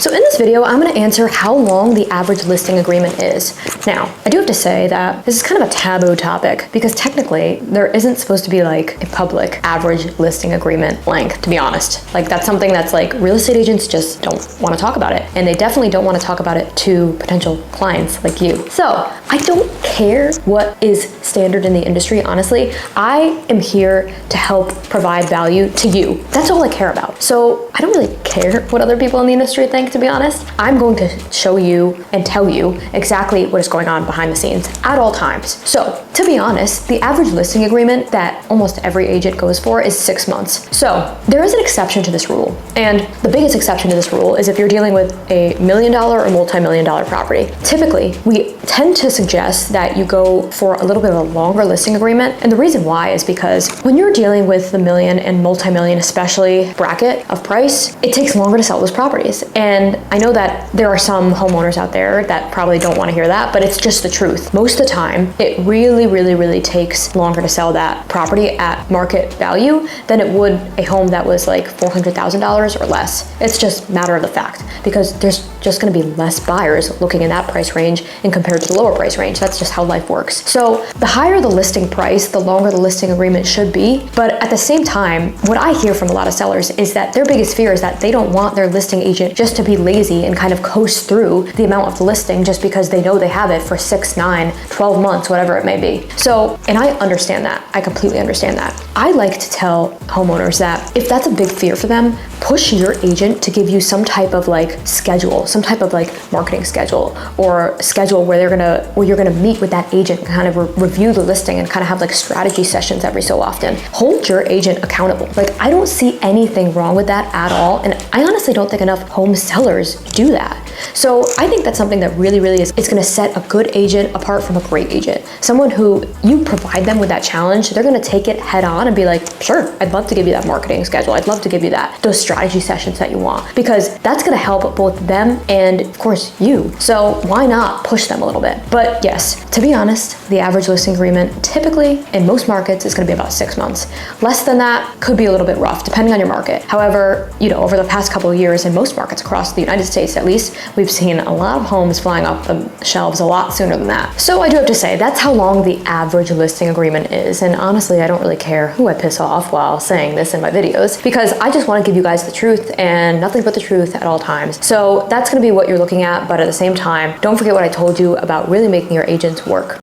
So in this video, I'm going to answer how long the average listing agreement is. Now, I do have to say that this is kind of a taboo topic because technically there isn't supposed to be like a public average listing agreement length, to be honest. Like that's something that's like real estate agents just don't want to talk about it. And they definitely don't want to talk about it to potential clients like you. So I don't care what is standard in the industry, honestly. I am here to help provide value to you. That's all I care about. So I don't really care what other people in the industry think, to be honest. I'm going to show you and tell you exactly what is going on behind the scenes at all times. So to be honest, the average listing agreement that almost every agent goes for is 6 months. So there is an exception to this rule. And the biggest exception to this rule is if you're dealing with a $1 million or multi-million-dollar property. Typically, we tend to suggest that you go for a little bit of a longer listing agreement. And the reason why is because when you're dealing with the million and multi-million especially bracket of price, it takes longer to sell those properties. And I know that there are some homeowners out there that probably don't want to hear that, but it's just the truth. Most of the time, it really takes longer to sell that property at market value than it would a home that was like $400,000 or less. It's just a matter of the fact because there's just going to be less buyers looking in that price range and compared to the lower price range. That's just how life works. So the higher the listing price, the longer the listing agreement should be. But at the same time, what I hear from a lot of sellers is that their biggest fear is that they don't want their listing agent just to be lazy and kind of coast through the amount of the listing just because they know they have it for 6, 9, 12 months, whatever it may be. So, and I understand that. I completely understand that. I like to tell homeowners that if that's a big fear for them, push your agent to give you some type of like schedule, some type of like marketing schedule or schedule where you're gonna meet with that agent and kind of review the listing and kind of have like strategy sessions every so often. Hold your agent accountable. Like I don't see anything wrong with that at all. And I honestly don't think enough home sellers do that. So I think that's something that really is, it's gonna set a good agent apart from a great agent. Someone who you provide them with that challenge, they're gonna take it head on and be like, sure, I'd love to give you that marketing schedule. I'd love to give you those strategy sessions that you want, because that's gonna help both them and of course you. So why not push them a little bit? But yes, to be honest, the average listing agreement typically in most markets is gonna be about 6 months. Less than that could be a little bit rough depending on your market. However, over the past couple of years in most markets across the United States at least, we've seen a lot of homes flying off the shelves a lot sooner than that. So I do have to say that's how long the average listing agreement is. And honestly, I don't really care who I piss off while saying this in my videos because I just want to give you guys the truth and nothing but the truth at all times. So that's going to be what you're looking at. But at the same time, don't forget what I told you about really making your agents work.